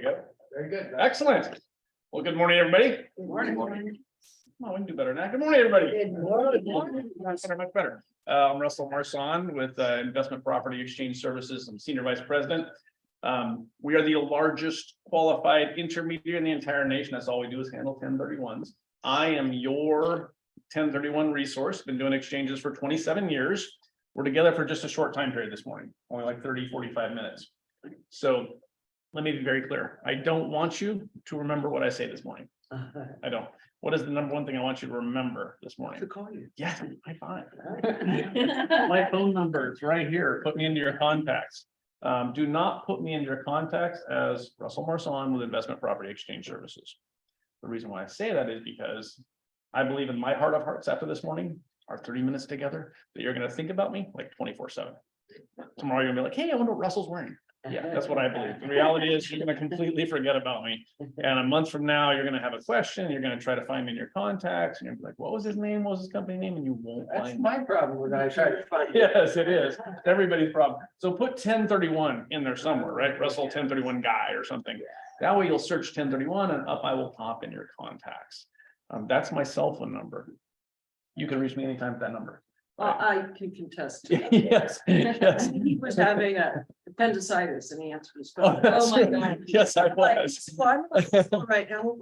Very good. Excellent. Well, good morning, everybody. Good morning. Oh, we can do better now. Good morning, everybody. Good morning. Much better. I'm Russell Marsan with Investment Property Exchange Services. I'm Senior Vice President. We are the largest qualified intermediary in the entire nation. That's all we do is handle 1031s. I am your 1031 resource. Been doing exchanges for 27 years. We're together for just a short time period this morning, only like 30-45 minutes. So let me be very clear. I don't want you to remember what I say this morning. I don't. What is the number one thing I want you to remember this morning? To call you. Yes, high five. My phone number is right here. Put me into your contacts. Do not put me into your contacts as Russell Marsan with Investment Property Exchange Services. The reason why I say that is because I believe in my heart of hearts after this morning, our 30 minutes together, that you're going to think about me like 24/7. Tomorrow you're gonna be like, hey, I wonder what Russell's wearing. Yeah, that's what I believe. The reality is you're going to completely forget about me. And a month from now, you're going to have a question. You're going to try to find me in your contacts. And you're like, what was his name? What was his company name? And you won't That's find my problem when I try to find it. Yes, it is. Everybody's problem. So put 1031 in there somewhere, right? Russell 1031 guy or something. That way you'll search 1031 and up I will pop in your contacts. That's my cell phone number. You can reach me anytime at that number. Well, I can contest. to that. Yes, yes. He was having appendicitis and he answered his Oh, phone. that's Oh, my right. God. Yes, I Like, was. well, I'm on the phone right now.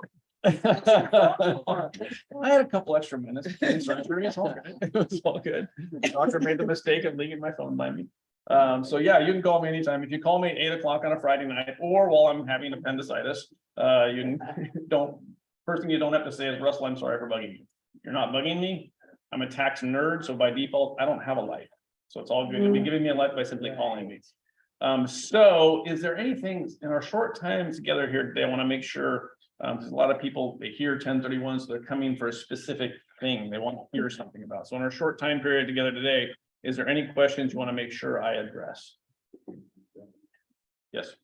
I had a couple extra minutes. It's all good. It was all good. The doctor made the mistake of leaving my phone by me. So yeah, you can call me anytime. If you call me at 8 o'clock on a Friday night or while I'm having appendicitis, you don't, first thing you don't have to say is, Russell, I'm sorry for bugging you. You're not bugging me. I'm a tax nerd, so by default, I don't have a life. So it's all good. You'll be giving me a life by simply calling me. So is there anything in our short time together here today? I want to make sure, because a lot of people, they hear 1031, so they're coming for a specific thing they want to hear something about. So in our short time period together today, is there any questions you want to make sure I address? Yes.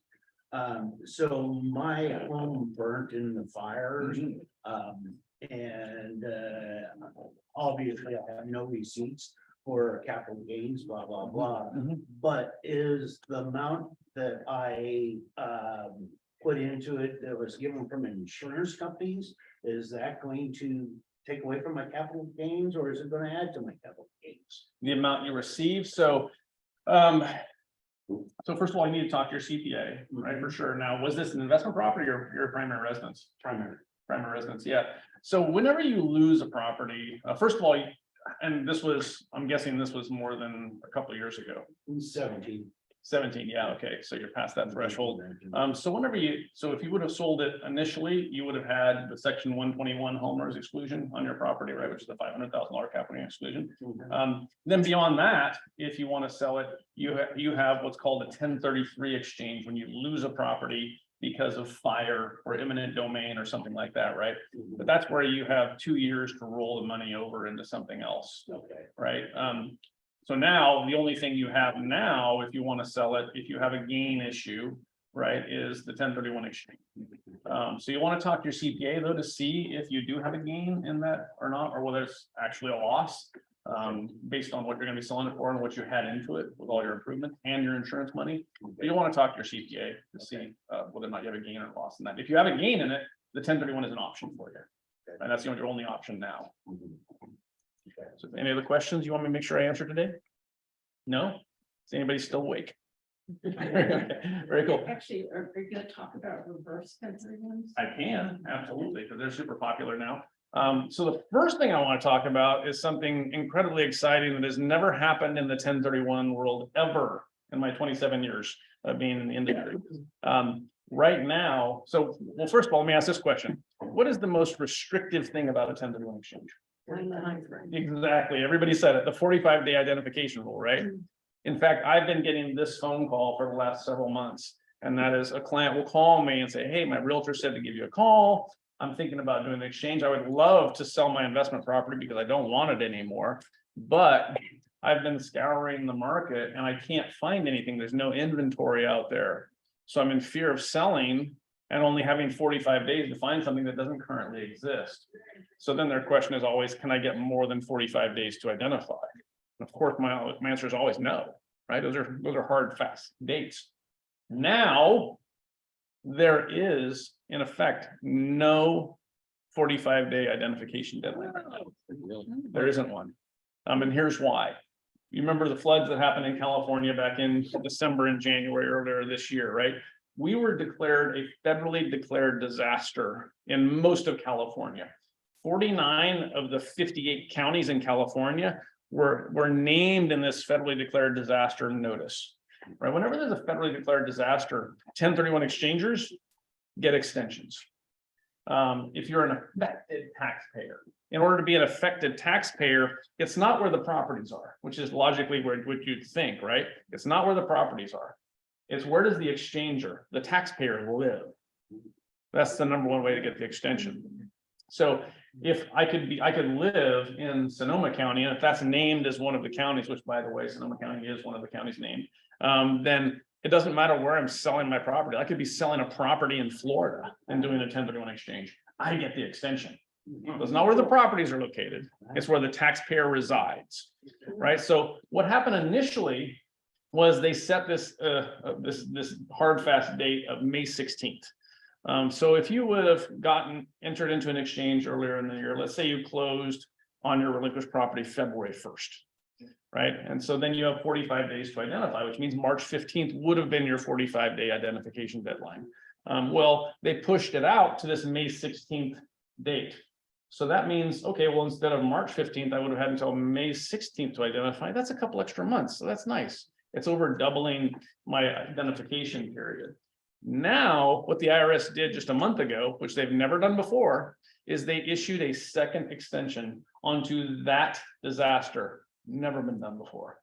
So my home burnt in the fires. And obviously I have no receipts for capital gains, blah, blah, blah. But is the amount that I put into it that was given from insurance companies, is that going to take away from my capital gains or is it going to add to my capital gains? The amount you receive. So first of all, you need to talk to your CPA, right? For sure. Now, was this an investment property or your primary residence? Primary residence, yeah. So whenever you lose a property, first of all, and this was, I'm guessing this was more than a couple of years ago. 17, yeah, okay, so you're past that threshold. So if you would have sold it initially, you would have had the section 121 homeowners exclusion on your property, right, which is the $500,000 capital gain exclusion. Then beyond that, if you want to sell it, you have what's called a 1033 exchange when you lose a property because of fire or eminent domain or something like that, right? But that's where you have 2 years to roll the money over into something else, right? So now the only thing you have now, if you want to sell it, if you have a gain issue, right, is the 1031 exchange. So you want to talk to your CPA though to see if you do have a gain in that or not, or whether it's actually a loss based on what you're going to be selling it for and what you had into it with all your improvements and your insurance money. But you want to talk to your CPA to see whether or not you have a gain or loss in that. If you have a gain in it, the 1031 is an option for you, and that's your only option now. So any other questions you want me to make sure I answer today? No? Is anybody still awake? Very cool. Actually, are you going to talk about reverse 1031s? I can, absolutely, because they're super popular now. So the first thing I want to talk about is something incredibly exciting that has never happened in the 1031 world ever in my 27 years of being in the industry. Right now, well, first of all, let me ask this question. What is the most restrictive thing about a 1031 exchange? Exactly. Everybody said it, the 45-day identification rule, right? In fact, I've been getting this phone call for the last several months, and that is a client will call me and say, hey, my realtor said to give you a call. I'm thinking about doing an exchange. I would love to sell my investment property because I don't want it anymore, but I've been scouring the market and I can't find anything. There's no inventory out there. So I'm in fear of selling and only having 45 days to find something that doesn't currently exist. So then their question is always, can I get more than 45 days to identify? And of course, my answer is always no, right? Those are hard, fast dates. Now, there is, in effect, no 45-day identification deadline right now. There isn't one. And here's why. You remember the floods that happened in California back in December and January earlier this year, right? We were declared a federally declared disaster in most of California. 49 of the 58 counties in California were named in this federally declared disaster notice. Right? Whenever there's a federally declared disaster, 1031 exchangers get extensions. If you're an affected taxpayer, in order to be an affected taxpayer, it's not where the properties are, which is logically what you'd think, right? It's not where the properties are. It's where does the exchanger, the taxpayer, live? That's the number one way to get the extension. So if I could live in Sonoma County, and if that's named as one of the counties, which by the way, Sonoma County is one of the counties named, then it doesn't matter where I'm selling my property. I could be selling a property in Florida and doing a 1031 exchange. I get the extension. It's not where the properties are located. It's where the taxpayer resides, right? So what happened initially was they set this hard fast date of May 16th. So if you would have entered into an exchange earlier in the year, let's say you closed on your relinquished property February 1st, right? And so then you have 45 days to identify, which means March 15th would have been your 45-day identification deadline. Well, they pushed it out to this May 16th date. So that means, okay, well, instead of March 15th, I would have had until May 16th to identify. That's a couple extra months. So that's nice. It's over doubling my identification period. Now, what the IRS did just a month ago, which they've never done before, is they issued a second extension onto that disaster. Never been done before.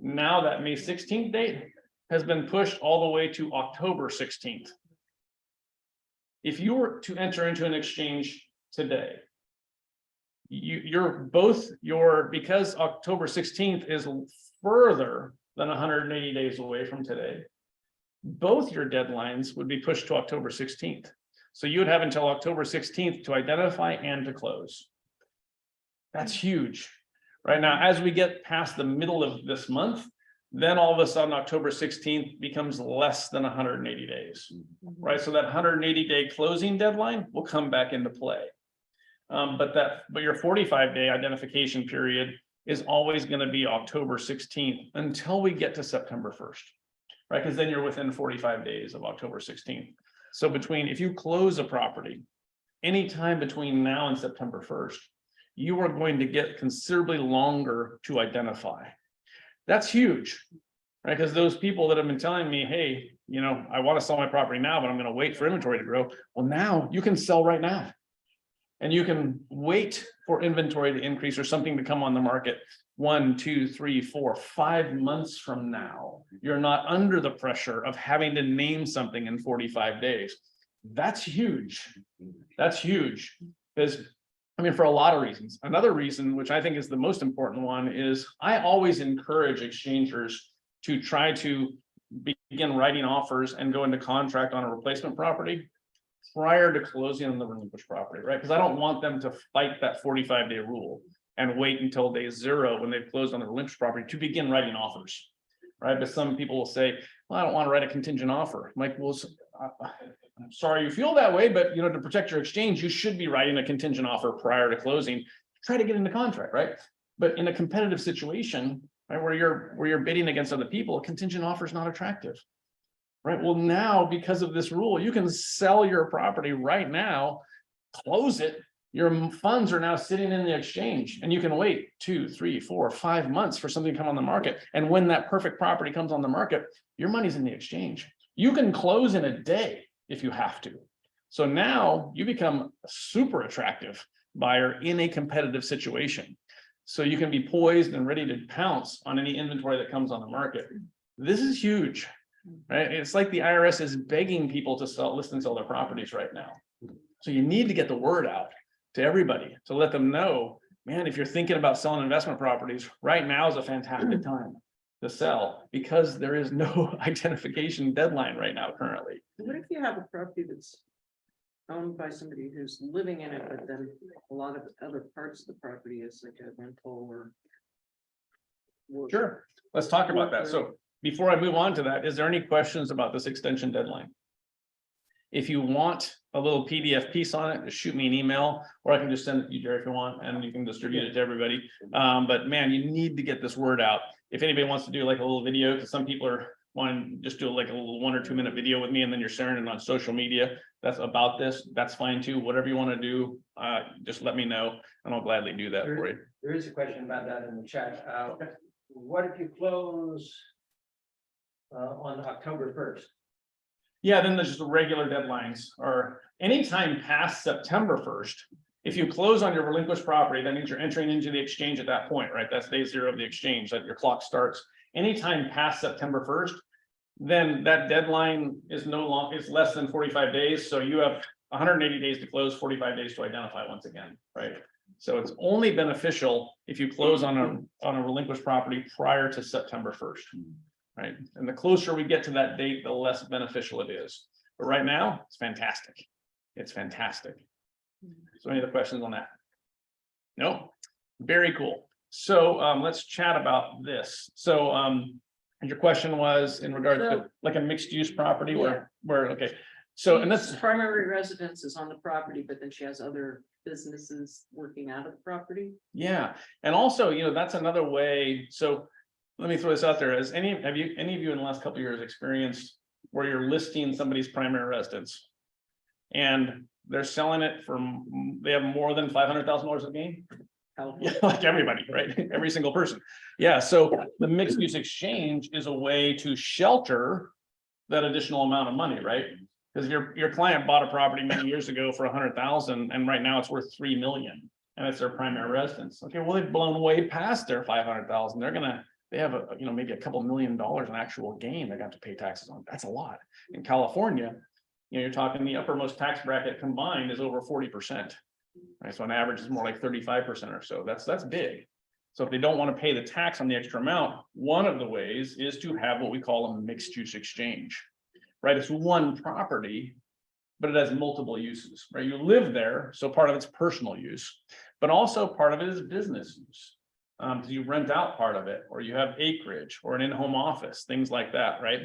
Now that May 16th date has been pushed all the way to October 16th. If you were to enter into an exchange today, because October 16th is further than 180 days away from today, both your deadlines would be pushed to October 16th. So you would have until October 16th to identify and to close. That's huge. Right now, as we get past the middle of this month, then all of a sudden October 16th becomes less than 180 days, right? So that 180-day closing deadline will come back into play. But your 45-day identification period is always going to be October 16th until we get to September 1st, right? Because then you're within 45 days of October 16th. So if you close a property, anytime between now and September 1st, you are going to get considerably longer to identify. That's huge, right? Because those people that have been telling me, hey, I want to sell my property now, but I'm going to wait for inventory to grow. Well, now you can sell right now. And you can wait for inventory to increase or something to come on the market 1, 2, 3, 4, 5 months from now. You're not under the pressure of having to name something in 45 days. That's huge. That's huge. Because for a lot of reasons. Another reason, which I think is the most important one, is I always encourage exchangers to try to begin writing offers and go into contract on a replacement property prior to closing on the relinquished property, right? Because I don't want them to fight that 45-day rule and wait until day 0 when they've closed on the relinquished property to begin writing offers, right? But some people will say, well, I don't want to write a contingent offer. I'm like, well, I'm sorry you feel that way, but to protect your exchange, you should be writing a contingent offer prior to closing. Try to get into contract, right? But in a competitive situation, right, where you're bidding against other people, a contingent offer is not attractive. Right. Well, now, because of this rule, you can sell your property right now, close it. Your funds are now sitting in the exchange, and you can wait 2, 3, 4, 5 months for something to come on the market. And when that perfect property comes on the market, your money's in the exchange. You can close in a day if you have to. So now you become a super attractive buyer in a competitive situation. So you can be poised and ready to pounce on any inventory that comes on the market. This is huge. Right? It's like the IRS is begging people to list and sell their properties right now. So you need to get the word out to everybody to let them know, man, if you're thinking about selling investment properties, right now is a fantastic time to sell because there is no identification deadline right now currently. What if you have a property that's owned by somebody who's living in it, but then a lot of other parts of the property is like a rental or? Sure, let's talk about that. So before I move on to that, is there any questions about this extension deadline? If you want a little PDF piece on it, just shoot me an email, or I can just send it to you, Jerry, if you want, and you can distribute it to everybody. But man, you need to get this word out. If anybody wants to do like a little video, because some people are wanting just do like a little 1 or 2 minute video with me, and then you're sharing it on social media. That's about this. That's fine too. Whatever you want to do, just let me know, and I'll gladly do that for you. There is a question about that in the chat. What if you close on October 1st? Yeah, then there's just the regular deadlines, or anytime past September 1st. If you close on your relinquished property, that means you're entering into the exchange at that point, right? That's day 0 of the exchange, that your clock starts. Anytime past September 1st, then that deadline is no longer, it's less than 45 days. So you have 180 days to close, 45 days to identify once again, right? So it's only beneficial if you close on a relinquished property prior to September 1st. Right, and the closer we get to that date, the less beneficial it is. But right now, it's fantastic. It's fantastic. So any other questions on that? No, very cool. So let's chat about this. So and your question was in regards to like a mixed use property where okay. So and that's primary residence is on the property, but then she has other businesses working out of the property. yeah, and also, you know, that's another way. So let me throw this out there. Has any of you in the last couple of years experienced where you're listing somebody's primary residence and they're selling it for, they have more than $500,000 of gain? Yeah, like everybody, right? Every single person. Yeah. So the mixed use exchange is a way to shelter that additional amount of money, right? Because your client bought a property many years ago for 100,000, and right now it's worth 3 million, and it's their primary residence. Okay, well, they've blown way past their 500,000. They have a, you know, maybe a couple $1 million in actual gain they got to pay taxes on. That's a lot. In California, you know, you're talking the uppermost tax bracket combined is over 40%. Right. So on average is more like 35% or so. That's big. So if they don't want to pay the tax on the extra amount, one of the ways is to have what we call a mixed use exchange. Right. It's one property, but it has multiple uses, right? You live there, so part of it's personal use, but also part of it is business use. You rent out part of it, or you have acreage or an in-home office, things like that, right?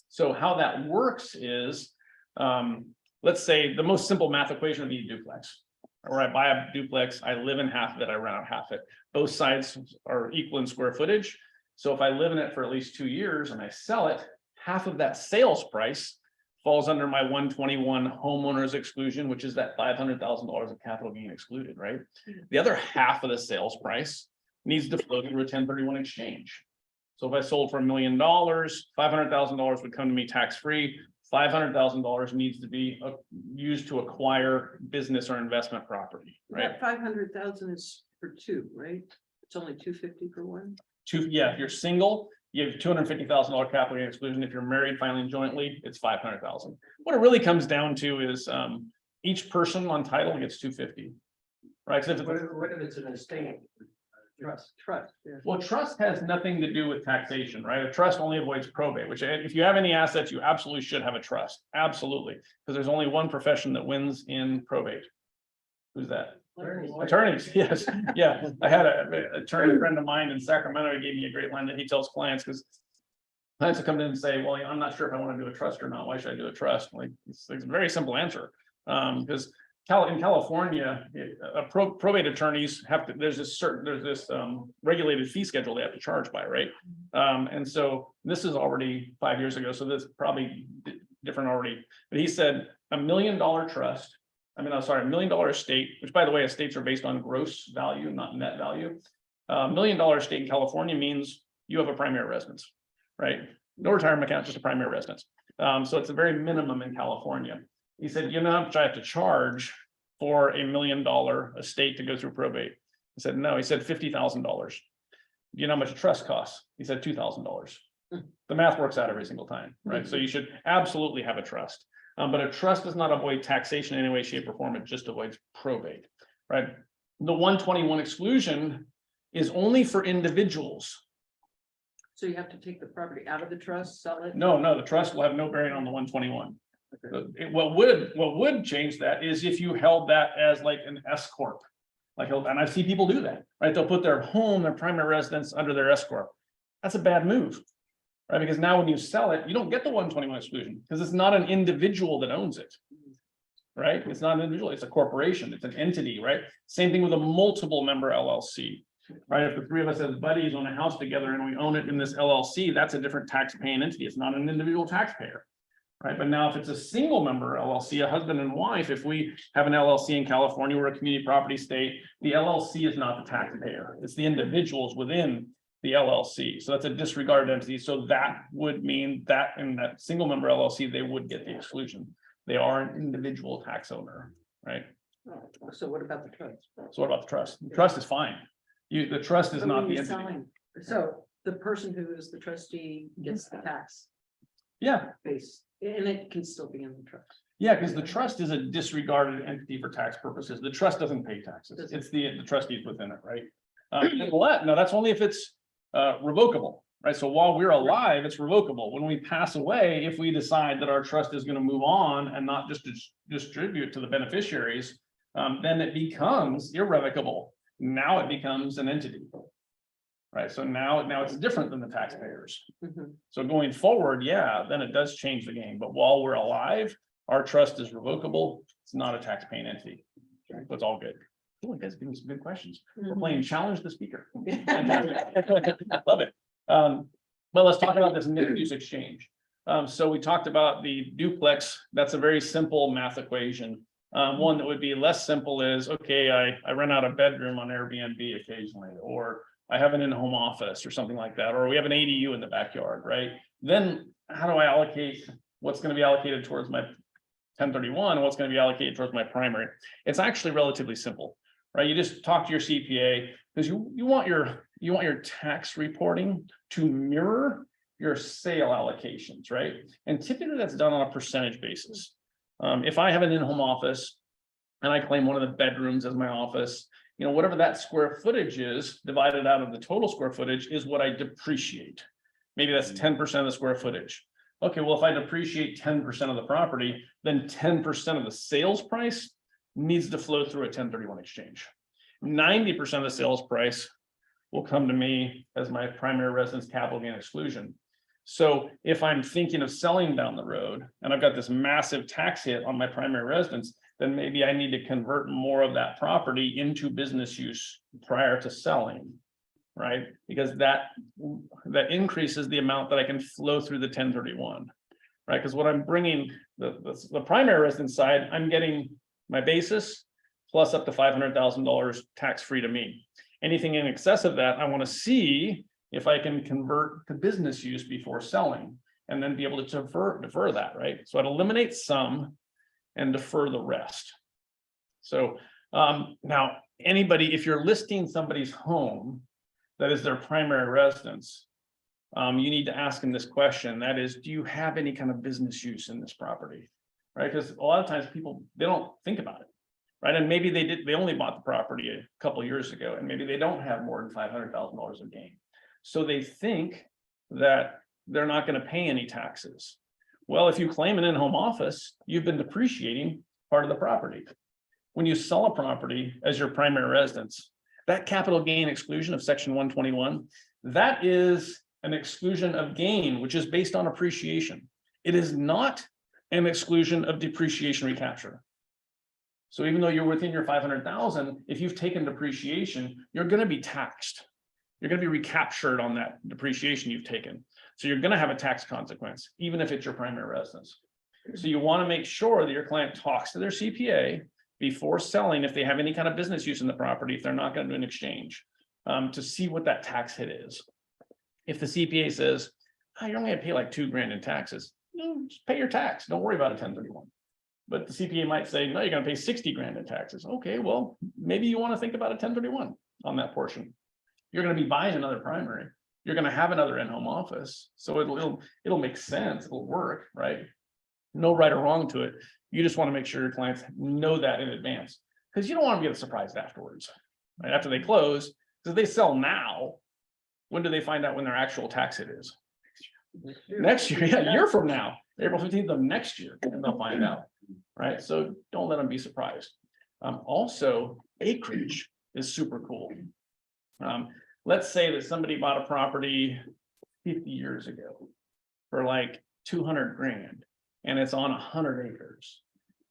So how that works is, let's say the most simple math equation would be a duplex. Or I buy a duplex, I live in half of it, I rent out half it. Both sides are equal in square footage. So if I live in it for at least 2 years and I sell it, half of that sales price falls under my 121 homeowners exclusion, which is that $500,000 of capital gain excluded, right? The other half of the sales price needs to flow through a 1031 exchange. So if I sold for $1 million, $500,000 would come to me tax-free. $500,000 needs to be used to acquire business or investment property, right? That 500,000 is for two, right? It's only 250 for one. Yeah, if you're single, you have $250,000 capital gain exclusion. If you're married, filing jointly, it's 500,000. What it really comes down to is each person on title gets 250, right? So What if it's an estate? Trust. Yeah. well, trust has nothing to do with taxation, right? A trust only avoids probate, which if you have any assets, you absolutely should have a trust. Absolutely. Because there's only one profession that wins in probate. Who's that? Attorneys, yes. Yeah. I had an attorney friend of mine in Sacramento. He gave me a great line that he tells clients, because clients will come in and say, well, I'm not sure if I want to do a trust or not. Why should I do a trust? Like, it's a very simple answer. Because in California, probate attorneys have to, there's this regulated fee schedule they have to charge by, right? And so this is already 5 years ago, so this is probably different already. But he said $1 million trust, $1 million estate, which by the way, estates are based on gross value, not net value. $1 million estate in California means you have a primary residence, right? No retirement account, just a primary residence. So it's a very minimum in California. He said, you know how much I have to charge for $1 million estate to go through probate? He said, no. He said $50,000. Do you know how much a trust costs? He said $2,000. The math works out every single time, right? So you should absolutely have a trust. But a trust does not avoid taxation in any way, shape, or form. It just avoids probate, right? The 121 exclusion is only for individuals. So you have to take the property out of the trust, sell it? No, the trust will have no bearing on the 121. Okay. What would change that is if you held that as like an S corp, and I see people do that, right? They'll put their home, their primary residence under their S corp. That's a bad move, Right, because now when you sell it, you don't get the 121 exclusion, because it's not an individual that owns it. Right, it's not an individual, it's a corporation, it's an entity, right? Same thing with a multiple member LLC. Right, if the three of us as buddies own a house together and we own it in this LLC, that's a different tax paying entity, it's not an individual taxpayer. Right, but now if it's a single member LLC, a husband and wife, if we have an LLC in California, we're a community property state, the LLC is not the taxpayer, it's the individuals within the LLC. So that's a disregarded entity. So that would mean that in that single member LLC, they would get the exclusion. They are an individual tax owner, right? So what about the trust? So what about the trust? The trust is fine. The trust is But not when the you're entity. selling- So the person who is the trustee gets the tax Yeah, base, and it can still be in the trust. yeah, because the trust is a disregarded entity for tax purposes. The trust doesn't pay taxes. It's the trustees within it, right? No, that's only if it's revocable, right? So while we're alive, it's revocable. When we pass away, if we decide that our trust is going to move on and not just distribute to the beneficiaries, then it becomes irrevocable. Now it becomes an entity. Right, so now it's different than the taxpayers. Mhm. So going forward, yeah, then it does change the game. But while we're alive, our trust is revocable. It's not a tax-paying entity. So it's all good. Oh, you guys give me some good questions. We're playing challenge the speaker. Love it. But let's talk about this mixed use exchange. So we talked about the duplex. That's a very simple math equation. One that would be less simple is, okay, I rent out a bedroom on Airbnb occasionally, or I have an in-home office or something like that, or we have an ADU in the backyard, right? Then how do I allocate what's going to be allocated towards my 1031 and what's going to be allocated towards my primary? It's actually relatively simple, right? You just talk to your CPA because you want your tax reporting to mirror your sale allocations, right? And typically that's done on a percentage basis. If I have an in-home office and I claim one of the bedrooms as my office, you know, whatever that square footage is divided out of the total square footage is what I depreciate. Maybe that's 10% of the square footage. Okay, well, if I depreciate 10% of the property, then 10% of the sales price needs to flow through a 1031 exchange. 90% of the sales price will come to me as my primary residence capital gain exclusion. So if I'm thinking of selling down the road and I've got this massive tax hit on my primary residence, then maybe I need to convert more of that property into business use prior to selling, right? Because that increases the amount that I can flow through the 1031, right? Because what I'm bringing the primary residence side, I'm getting my basis plus up to $500,000 tax-free to me. Anything in excess of that, I want to see if I can convert to business use before selling and then be able to defer that, right? So I'd eliminate some and defer the rest. So now anybody, if you're listing somebody's home that is their primary residence, you need to ask them this question. That is, do you have any kind of business use in this property? Right? Because a lot of times people, they don't think about it. Right. And maybe they only bought the property a couple of years ago, and maybe they don't have more than $500,000 of gain. So they think that they're not going to pay any taxes. Well, if you claim an in-home office, you've been depreciating part of the property. When you sell a property as your primary residence, that capital gain exclusion of section 121, that is an exclusion of gain, which is based on appreciation. It is not an exclusion of depreciation recapture. So even though you're within your 500,000, if you've taken depreciation, you're going to be taxed. You're going to be recaptured on that depreciation you've taken. So you're going to have a tax consequence, even if it's your primary residence. So you want to make sure that your client talks to their CPA before selling, if they have any kind of business use in the property, if they're not going to do an exchange, to see what that tax hit is. If the CPA says, oh, you're only going to pay like $2,000 in taxes, just pay your tax. Don't worry about a 1031. But the CPA might say, no, you're going to pay $60,000 in taxes. Okay, well, maybe you want to think about a 1031 on that portion. You're going to be buying another primary. You're going to have another in-home office. So it'll make sense. It'll work, right? No right or wrong to it. You just want to make sure your clients know that in advance, because you don't want to get surprised afterwards, right? After they close, because they sell now, when do they find out when their actual tax hit is? Next year, yeah, a year from now, April 15th of next year, and they'll find out, right? So don't let them be surprised. Also, acreage is super cool. Let's say that somebody bought a property 50 years ago, for like 200 grand and it's on 100 acres.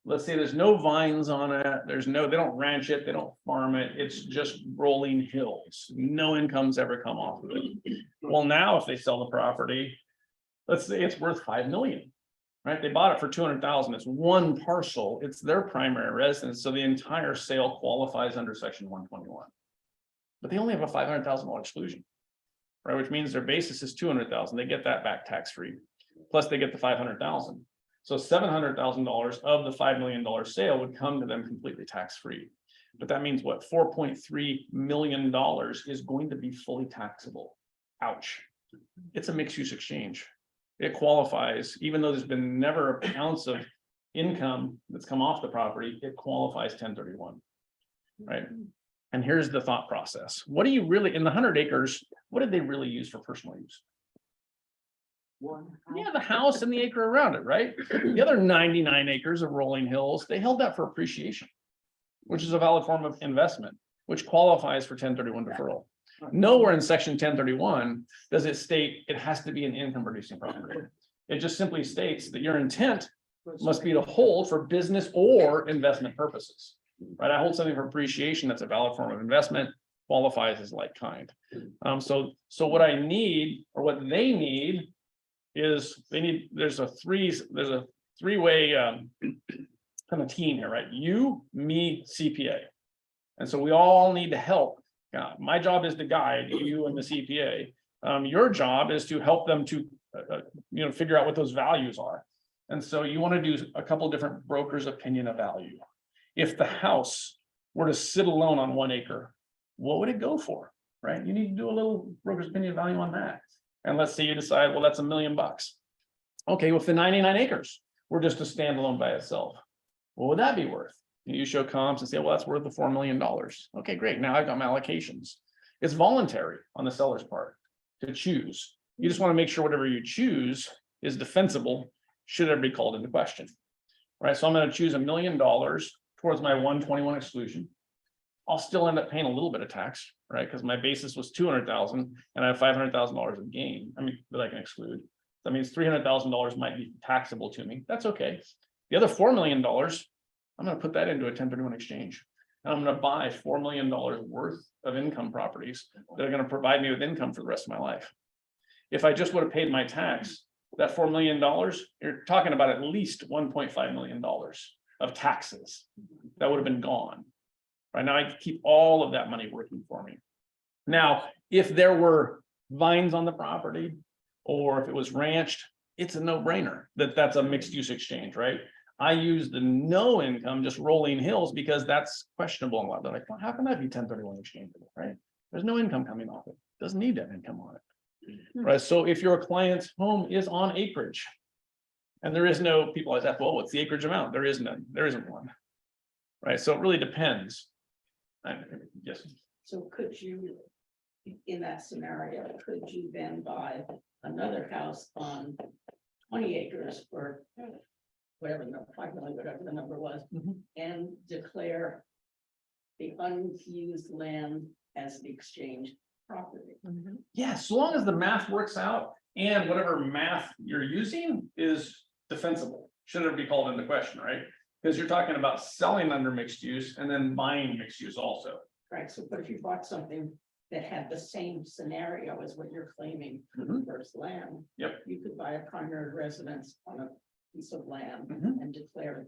Let's say there's no vines on it, they don't ranch it, they don't farm it, it's just rolling hills. No income's ever come off of it. Well, now if they sell the property, let's say it's worth 5 million, right? They bought it for 200,000. It's one parcel, it's their primary residence, so the entire sale qualifies under section 121. But they only have a $500,000 exclusion, right? Which means their basis is 200,000. They get that back tax-free. Plus they get the 500,000. So $700,000 of the $5 million sale would come to them completely tax-free. But that means what? $4.3 million is going to be fully taxable. Ouch. It's a mixed use exchange. It qualifies, even though there's been never an ounce of income that's come off the property, it qualifies 1031, right? And here's the thought process. What do you really, in the 100 acres, what did they really use for personal use? Yeah, the house and the acre around it, right? The other 99 acres of rolling hills, they held that for appreciation, which is a valid form of investment, which qualifies for 1031 deferral. Nowhere in section 1031 does it state it has to be an income producing property. It just simply states that your intent must be to hold for business or investment purposes, right? I hold something for appreciation, that's a valid form of investment, qualifies as like kind. So what I need, or what they need, is there's a three-way kind of team here, right? You, me, CPA. And so we all need to help. My job is to guide you and the CPA. Your job is to help them to figure out what those values are. And so you want to do a couple different brokers' opinion of value. If the house were to sit alone on 1 acre, what would it go for? Right? You need to do a little broker's opinion of value on that. And let's say you decide, well, that's $1 million. Okay, well, if the 99 acres were just a standalone by itself, what would that be worth? You show comps and say, well, that's worth the $4 million. Okay, great. Now I've got my allocations. It's voluntary on the seller's part to choose. You just want to make sure whatever you choose is defensible should ever be called into question. Right. So I'm going to choose $1 million towards my 121 exclusion. I'll still end up paying a little bit of tax, right? Because my basis was 200,000 and I have $500,000 of gain. I mean, that I can exclude. That means $300,000 might be taxable to me. That's okay. The other $4 million, I'm going to put that into a 1031 exchange. And I'm going to buy $4 million worth of income properties that are going to provide me with income for the rest of my life. If I just would have paid my tax, that $4 million, you're talking about at least $1.5 million of taxes that would have been gone. Right now, I could keep all of that money working for me. Now, if there were vines on the property, or if it was ranched, it's a no-brainer that's a mixed use exchange, right? I use the no income, just rolling hills, because that's questionable. And they're like, well, how can that be 1031 exchangeable, right? There's no income coming off it. Doesn't need that income on it, right? So if your client's home is on acreage, and there is no, people always ask, well, what's the acreage amount? There is none. There isn't one, right? So it really depends. Yes. So could you, in that scenario, could you then buy another house on 20 acres for whatever, 5 million, whatever the number was, and declare the unused land as the exchange property? Yeah, so long as the math works out and whatever math you're using is defensible, shouldn't be called into question, right? Because you're talking about selling under mixed use and then buying mixed use also. Right, so but if you bought something that had the same scenario as what you're claiming for the first land. Yep. You could buy a primary residence on a piece of land and declare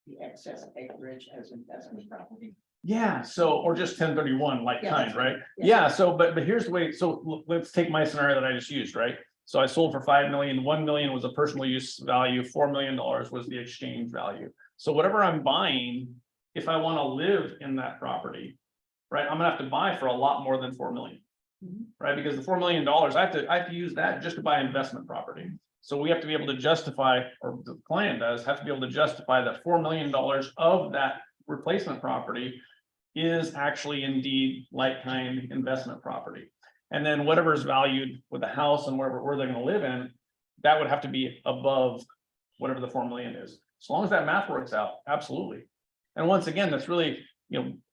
the excess acreage as investment property. Yeah, so, or just 1031 like Yeah, kind, right? yeah. Yeah, so, but here's the way, so let's take my scenario that I just used, right? So I sold for 5 million, 1 million was a personal use value, $4 million was the exchange value. So whatever I'm buying, if I want to live in that property, right, I'm gonna have to buy for a lot more than 4 million. Right, because the $4 million, I have to use that just to buy investment property. So we have to be able to justify, or the client does have to be able to justify that $4 million of that replacement property is actually indeed like kind investment property. And then whatever is valued with the house and where they're going to live in, that would have to be above whatever the 4 million is. As long as that math works out, absolutely. And once again, that's really,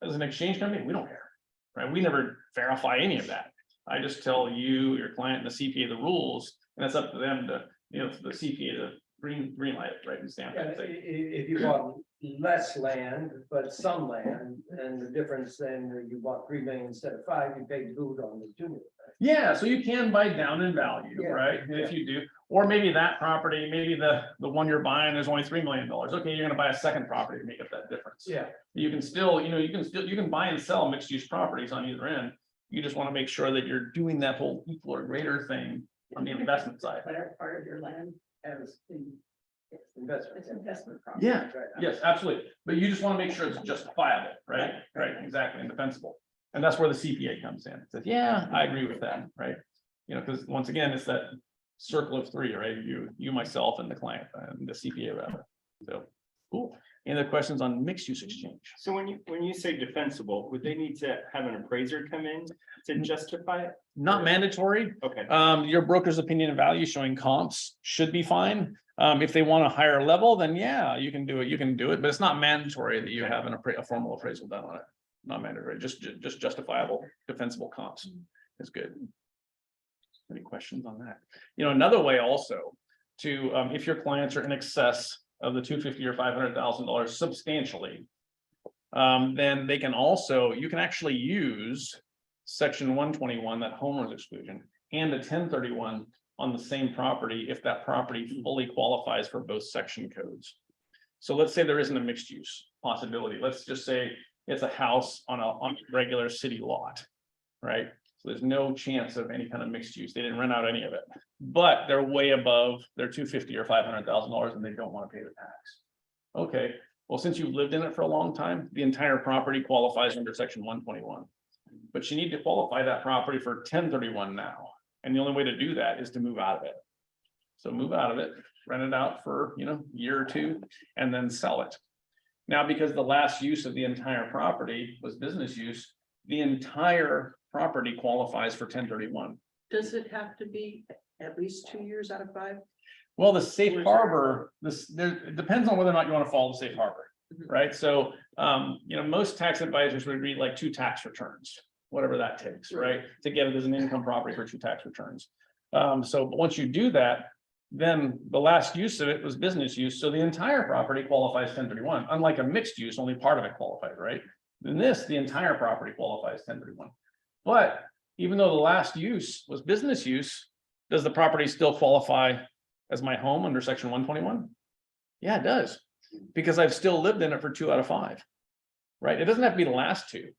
as an exchange company, we don't care, right? We never verify any of that. I just tell you, your client, and the CPA the rules, and it's up to them you know, the CPA, the green light, right, and stamp Yeah, it. if you bought less land, but some land, and the difference then you bought 3 million instead of 5, you paid good on the 2 million. Yeah, so you can buy down in value, Yeah, right? And if you do, or maybe that property, maybe the one you're buying is only $3 million. Okay, you're gonna buy a second property to make up that difference. Yeah, You can still, you know, you can buy and sell mixed use properties on either end. You just want to make sure that you're doing that whole equal or greater thing on the investment side. Whatever part of your land as investment. it's investment property. Yeah, Right. yes, absolutely. But you just want to make sure it's justifiable, right? Right, exactly, and defensible. And that's where the CPA comes in. It says, yeah, I agree with that, right? You know, because once again, it's that circle of three, right? You, myself, and the client, and the CPA rather. So, cool. Any other questions on mixed use exchange? So when you say defensible, would they need to have an appraiser come in to justify it? Not mandatory. Okay, Your broker's opinion and value showing comps should be fine. If they want a higher level, then yeah, you can do it, but it's not mandatory that you have a formal appraisal done on it. Not mandatory, just justifiable, defensible comps is good. Any questions on that? You know, another way also to, if your clients are in excess of the $250,000 or $500,000 substantially, then they can also, you can actually use section 121, that homeowner's exclusion, and a 1031 on the same property if that property fully qualifies for both section codes. So let's say there isn't a mixed use possibility. Let's just say it's a house on a regular city lot, right? So there's no chance of any kind of mixed use. They didn't rent out any of it, but they're way above their $250,000 or $500,000 and they don't want to pay the tax. Okay, well, since you've lived in it for a long time, the entire property qualifies under section 121. But you need to qualify that property for 1031 now. And the only way to do that is to move out of it. So move out of it, rent it out for, you know, a year or two, and then sell it. Now, because the last use of the entire property was business use, the entire property qualifies for 1031. Does it have to be at least 2 years out of 5? Well, the safe harbor, it depends on whether or not you want to follow the safe harbor, Mhm. right? So, you know, most tax advisors would read like 2 tax returns, whatever that takes, right? To get it as an income property for 2 tax returns. So once you do that, then the last use of it was business use. So the entire property qualifies 1031, unlike a mixed use, only part of it qualified, right? In this, the entire property qualifies 1031. But even though the last use was business use, does the property still qualify as my home under section 121? Yeah, it does, because I've still lived in it for 2 out of 5, right? It doesn't have to be the last 2.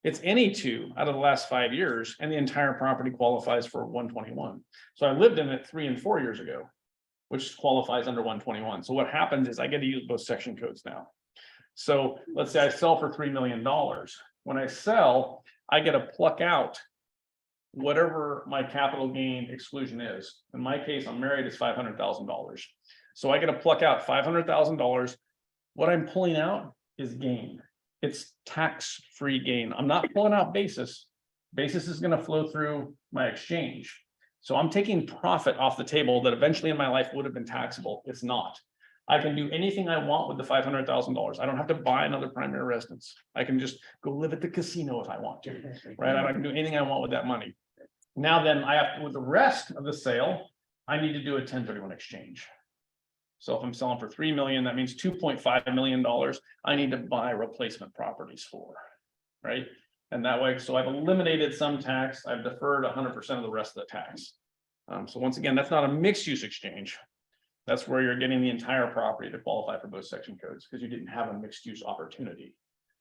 It's any 2 out of the last 5 years, and the entire property qualifies for 121. So I lived in it 3 and 4 years ago, which qualifies under 121. So what happens is I get to use both section codes now. So let's say I sell for $3 million. When I sell, I get to pluck out whatever my capital gain exclusion is. In my case, I'm married, it's $500,000. So I get to pluck out $500,000. What I'm pulling out is gain. It's tax-free gain. I'm not pulling out basis. Basis is going to flow through my exchange. So I'm taking profit off the table that eventually in my life would have been taxable. It's not. I can do anything I want with the $500,000. I don't have to buy another primary residence. I can just go live at the casino if I want to, right? I can do anything I want with that money. Now then, I have to, with the rest of the sale, I need to do a 1031 exchange. So if I'm selling for $3 million, that means $2.5 million I need to buy replacement properties for, right? And that way, so I've eliminated some tax, I've deferred 100% of the rest of the tax. So once again, that's not a mixed use exchange. That's where you're getting the entire property to qualify for both section codes because you didn't have a mixed use opportunity.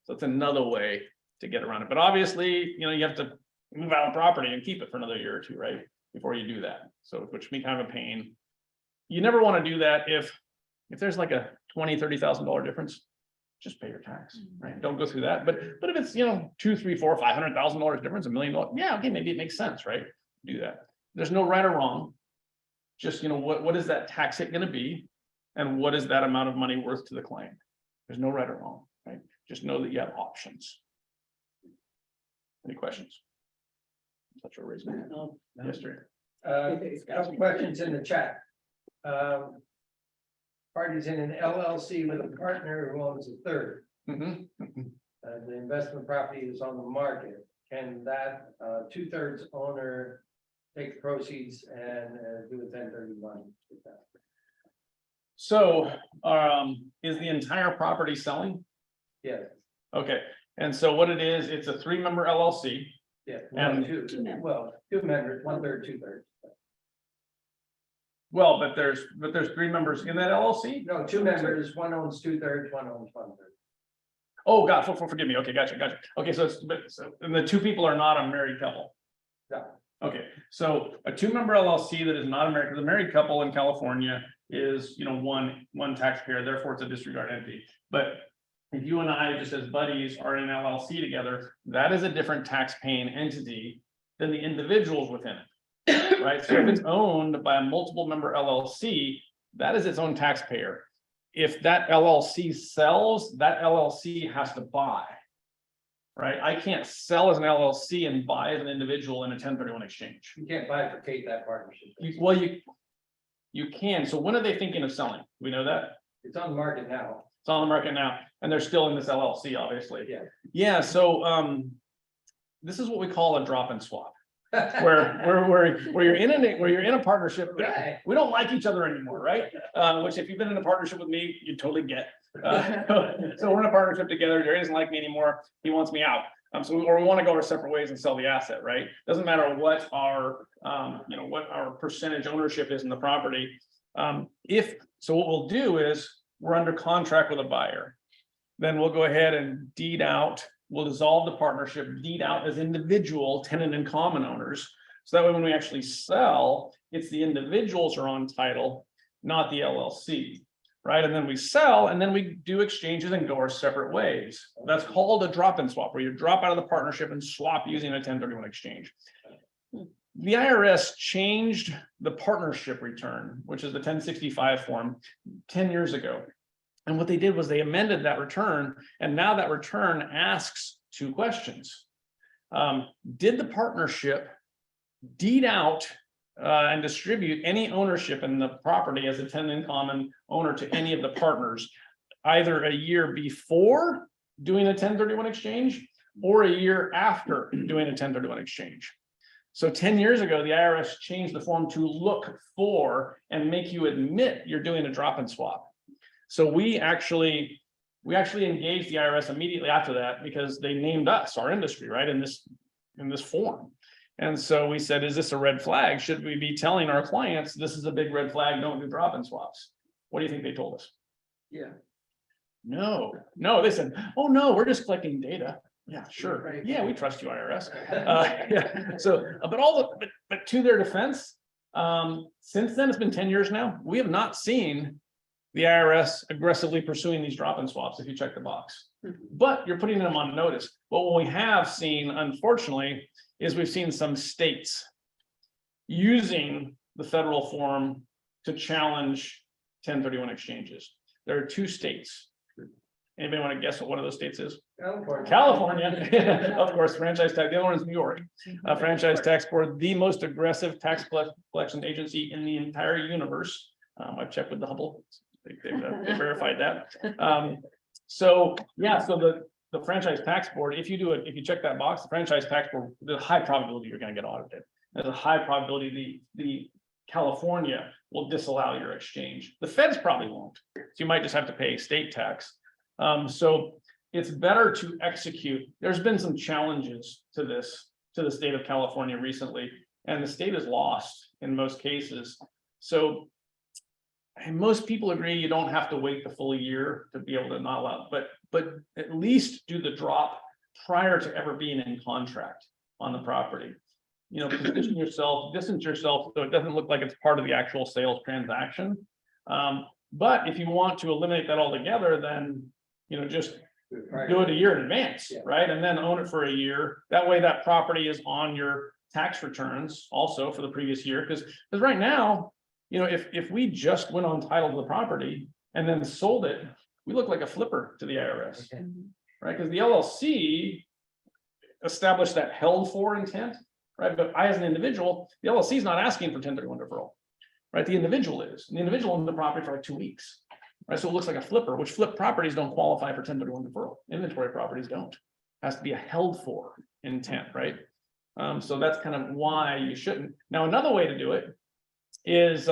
So it's another way to get around it. But obviously, you know, you have to move out of property and keep it for another year or 2, right? Before you do that. So which can be kind of a pain. You never want to do that if there's like a $20,000, $30,000 difference, just pay your tax, right? Don't go through that. But if it's, you know, $200,000, $300,000, $400,000, $500,000 difference, $1 million, yeah, okay, maybe it makes sense, right? Do that. There's no right or wrong. Just, you know, what is that tax hit going to be? And what is that amount of money worth to the client? There's no right or wrong, right? Just know that you have options. Any questions? Such a raise my hand. No, Yes, sir. Couple questions in the chat. Parties in an LLC with a partner who owns a third. Mhm. The investment property is on the market. Can that 2/3 owner take the proceeds and do a 1031 with that. So, is the entire property selling? Yeah, Okay, and so what it is, it's a 3-member LLC. yeah. And- Two members. Well, 2 members, 1/3, 2/3. Well, but there's 3 members in that LLC? No, 2 members, one owns 2/3, one owns 1/3. Oh, God, forgive me. Okay, gotcha. Okay, so and the 2 people are not a married couple. Yeah. Okay, so a 2-member LLC that is not a married, the married couple in California is, one taxpayer, therefore it's a disregard entity. But if you and I, just as buddies, are in an LLC together, that is a different tax paying entity than the individuals within it. Right, so if it's owned by a multiple member LLC, that is its own taxpayer. If that LLC sells, that LLC has to buy. Right, I can't sell as an LLC and buy as an individual in a 1031 exchange. You can't bifurcate that partnership. You can, so when are they thinking of selling? We know that, It's on the market now. it's on the market now, and they're still in this LLC, obviously. Yeah. Yeah, so, this is what we call a drop and swap. Where you're in a partnership, Right. we don't like each other anymore, right? Which if you've been in a partnership with me, you totally get. So we're in a partnership together, Jerry doesn't like me anymore, he wants me out. Or we want to go our separate ways and sell the asset, right? Doesn't matter what our, what our percentage ownership is in the property. So what we'll do is, we're under contract with a buyer. Then we'll go ahead and deed out, we'll dissolve the partnership, deed out as individual tenant and common owners. So that way, when we actually sell, it's the individuals are on title, not the LLC. Right, and then we sell, and then we do exchanges and go our separate ways. That's called a drop and swap, where you drop out of the partnership and swap using a 1031 exchange. The IRS changed the partnership return, which is the 1065 form, 10 years ago. And what they did was they amended that return, and now that return asks 2 questions. Did the partnership deed out and distribute any ownership in the property as a tenant in common owner to any of the partners, either a year before doing a 1031 exchange or a year after doing a 1031 exchange? So 10 years ago, the IRS changed the form to look for and make you admit you're doing a drop and swap. So we actually engaged the IRS immediately after that, because they named us, our industry, right, in this form. And so we said, is this a red flag? Should we be telling our clients, this is a big red flag, don't do drop and swaps? What do you think they told us? Yeah. No, they said, oh, no, we're just collecting data. Yeah, sure. Right. Yeah, we trust you, IRS. Yeah, so, but to their defense, since then, it's been 10 years now, we have not seen the IRS aggressively pursuing these drop and swaps, if you check the box. But you're putting them on notice. But what we have seen, unfortunately, is we've seen some states using the federal form to challenge 1031 exchanges. There are 2 states. Anybody want to guess what one of those states is? California, of course, franchise tax. The other one is New York. Franchise tax board, the most aggressive tax collection agency in the entire universe. I've checked with the Hubble. They verified that. So the franchise tax board, if you check that box, the franchise tax board, there's a high probability you're going to get audited. There's a high probability the California will disallow your exchange. The feds probably won't. So you might just have to pay state tax. So it's better to execute. There's been some challenges to the state of California recently, and the state is lost in most cases. So and most people agree you don't have to wait the full year to be able to not allow, but at least do the drop prior to ever being in contract on the property. Distance yourself so it doesn't look like it's part of the actual sales transaction. But if you want to eliminate that altogether, then just do it a year in advance, right? And then own it for a year. That way that property is on your tax returns also for the previous year. Because right now, if we just went on title to the property and then sold it, we look like a flipper to the IRS, right? Because the LLC established that held for intent, right? But I, as an individual, the LLC is not asking for 1031 deferral, right? The individual is. And the individual owned the property for like 2 weeks, right? So it looks like a flipper, which flip properties don't qualify for 1031 deferral. Inventory properties don't. It has to be a held for intent, right? So that's kind of why you shouldn't. Now, another way to do it is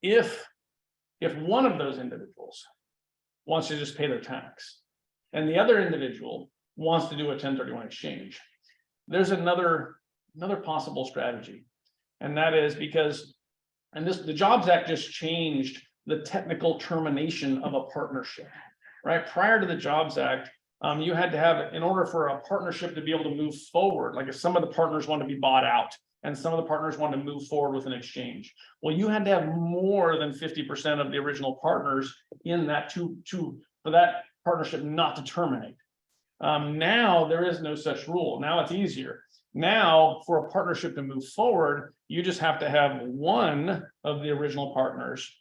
if one of those individuals wants to just pay their tax, and the other individual wants to do a 1031 exchange, there's another possible strategy. And that is because, and the Jobs Act just changed the technical termination of a partnership, right? Prior to the Jobs Act, you had to have, in order for a partnership to be able to move forward, like if some of the partners want to be bought out and some of the partners want to move forward with an exchange, well, you had to have more than 50% of the original partners in that for that partnership not to terminate. Now there is no such rule. Now it's easier. Now, for a partnership to move forward, you just have to have one of the original partners.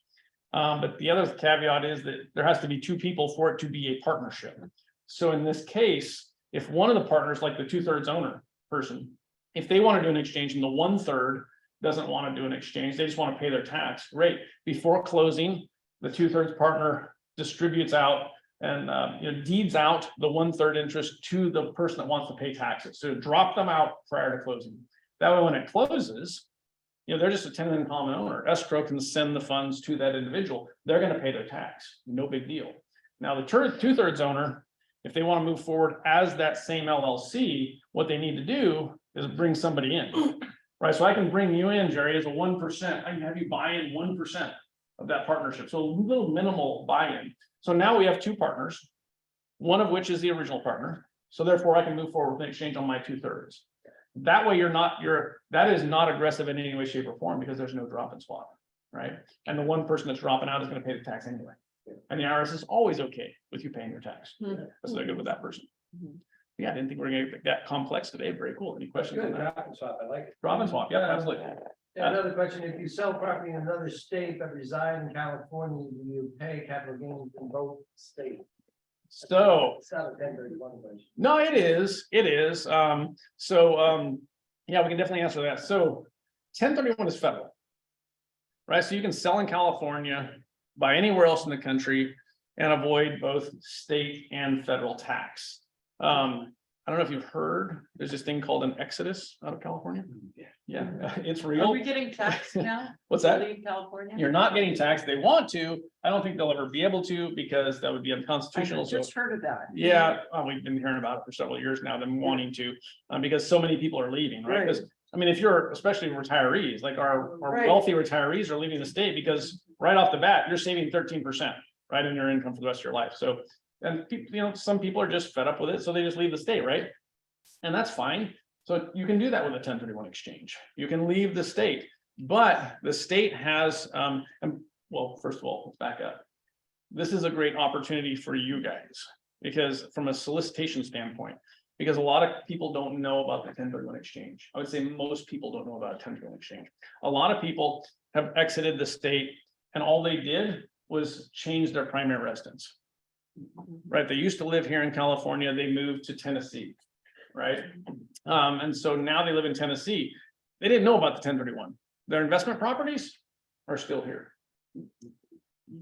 But the other caveat is that there has to be two people for it to be a partnership. So in this case, if one of the partners, like the 2/3 owner person, if they want to do an exchange and the 1/3 doesn't want to do an exchange, they just want to pay their tax, great. Before closing, the 2/3 partner distributes out and deeds out the 1/3 interest to the person that wants to pay taxes. So drop them out prior to closing. That way, when it closes, they're just a tenant in common owner. Escrow can send the funds to that individual. They're going to pay their tax. No big deal. Now, the 2/3 owner, if they want to move forward as that same LLC, what they need to do is bring somebody in, right? So I can bring you in, Jerry, as a 1%. I can have you buy in 1% of that partnership. So a little minimal buy-in. So now we have two partners, one of which is the original partner. So therefore I can move forward with an exchange on my 2/3. That way that is not aggressive in any way, shape or form because there's no drop and swap, right? And the one person that's dropping out is going to pay the tax anyway. And the IRS is always okay with you paying your tax. So they're good with that person. Yeah, I didn't think we were going to get that complex today. Very cool. Any questions on Good, that? drop and swap, I like it. Drop and swap, yeah, absolutely. Yeah, another question, if you sell property in another state but reside in California, do you pay capital gains in both states? So, It's not a 1031 question. no, it is. Yeah, we can definitely answer that. So 1031 is federal, right? So you can sell in California, buy anywhere else in the country and avoid both state and federal tax. I don't know if you've heard, there's this thing called an exodus out of California. Yeah, it's Are real. we getting taxed now? What's that? Leave California? You're not getting taxed. They want to. I don't think they'll ever be able to because that would be I unconstitutional. So just heard of that. yeah, we've been hearing about it for several years now, them wanting to, because so many people are leaving, right? Right. Because, I mean, if you're, especially retirees, like our Right. wealthy retirees are leaving the state because right off the bat, you're saving 13%, right, in your income for the rest of your life. So, and people, some people are just fed up with it, so they just leave the state, right? And that's fine. So you can do that with a 1031 exchange. You can leave the state, but the state has, well, first of all, let's back up. This is a great opportunity for you guys because from a solicitation standpoint, because a lot of people don't know about the 1031 exchange. I would say most people don't know about a 1031 exchange. A lot of people have exited the state and all they did was change their primary residence, right? They used to live here in California. They moved to Tennessee, right? And so now they live in Tennessee. They didn't know about the 1031. Their investment properties are still here.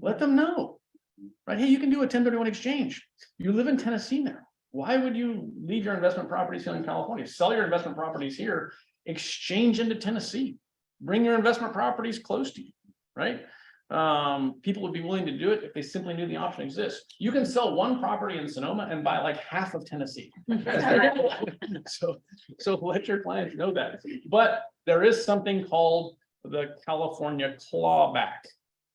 Let them know, right? Hey, you can do a 1031 exchange. You live in Tennessee now. Why would you leave your investment properties here in California? Sell your investment properties here, exchange into Tennessee, bring your investment properties close to you, right? People would be willing to do it if they simply knew the option exists. You can sell one property in Sonoma and buy like half of Tennessee. So let your clients know that. But there is something called the California clawback.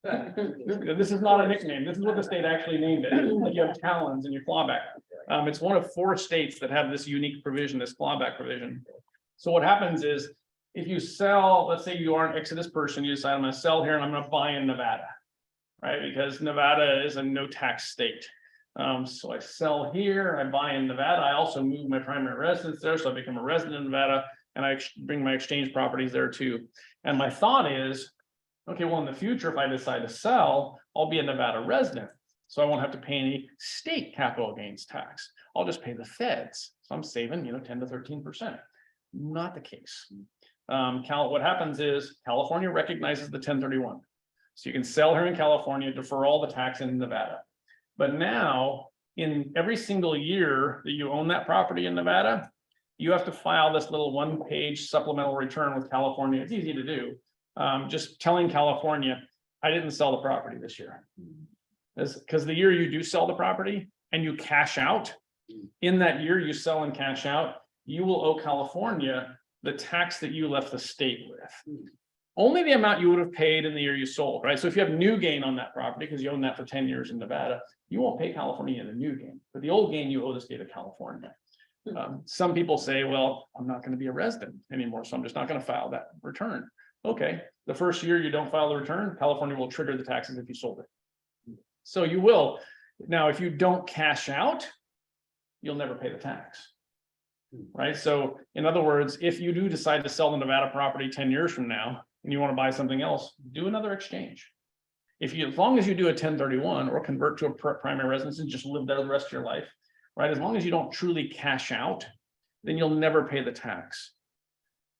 This is not a nickname. This is what the state actually named it. Like you have talons and your clawback. It's one of 4 states that have this unique provision, this clawback provision. So what happens is if you sell, let's say you are an Exodus person, you decide I'm going to sell here and I'm going to buy in Nevada, right? Because Nevada is a no tax state. So I sell here, I buy in Nevada. I also move my primary residence there. So I become a resident in Nevada and I bring my exchange properties there too. And my thought is, okay, well, in the future, if I decide to sell, I'll be a Nevada resident. So I won't have to pay any state capital gains tax. I'll just pay the feds. So I'm saving, 10 to 13%. Not the case. What happens is California recognizes the 1031. So you can sell here in California, defer all the tax in Nevada. But now, in every single year that you own that property in Nevada, you have to file this little 1-page supplemental return with California. It's easy to do. Just telling California, I didn't sell the property this year. Because the year you do sell the property and you cash out, in that year you sell and cash out, you will owe California the tax that you left the state with. Only the amount you would have paid in the year you sold, right? So if you have new gain on that property, because you own that for 10 years in Nevada, you won't pay California the new gain, but the old gain you owe the state of California. Some people say, well, I'm not going to be a resident anymore, so I'm just not going to file that return. Okay, the first year you don't file the return, California will trigger the taxes if you sold it. So you will. Now, if you don't cash out, you'll never pay the tax. Right? So in other words, if you do decide to sell the Nevada property 10 years from now, and you want to buy something else, do another exchange. If you, as long as you do a 1031 or convert to a primary residence and just live there the rest of your life, right? As long as you don't truly cash out, then you'll never pay the tax.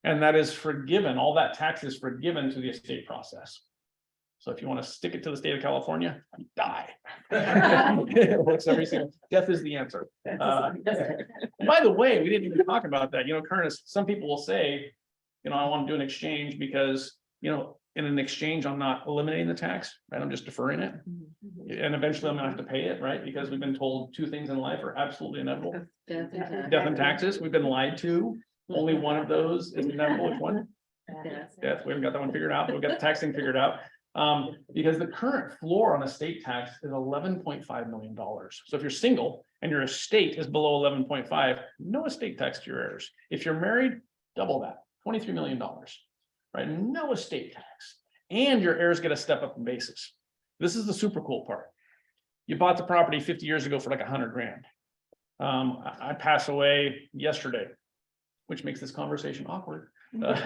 And that is forgiven. All that tax is forgiven to the estate process. So if you want to stick it to the state of California, die. It works every single, death is the answer. By the way, we didn't even talk about that. You know, Curtis, some people will say, you know, I want to do an exchange because, you know, in an exchange, I'm not eliminating the tax, right? I'm just deferring it. And eventually I'm gonna have to pay it, right? Because we've been told 2 things in life are absolutely inevitable. Death and Death and taxes. We've been lied to. Only one of those is inevitable. Which one? Death. We haven't got that one figured out, but we've got the tax thing figured out. Because the current floor on estate tax is $11.5 million. So if you're single and your estate is below 11.5, no estate tax to your heirs. If you're married, double that, $23 million, right? No estate tax. And your heirs get a step up in basis. This is the super cool part. You bought the property 50 years ago for like 100 grand. I passed away yesterday, which makes this conversation awkward.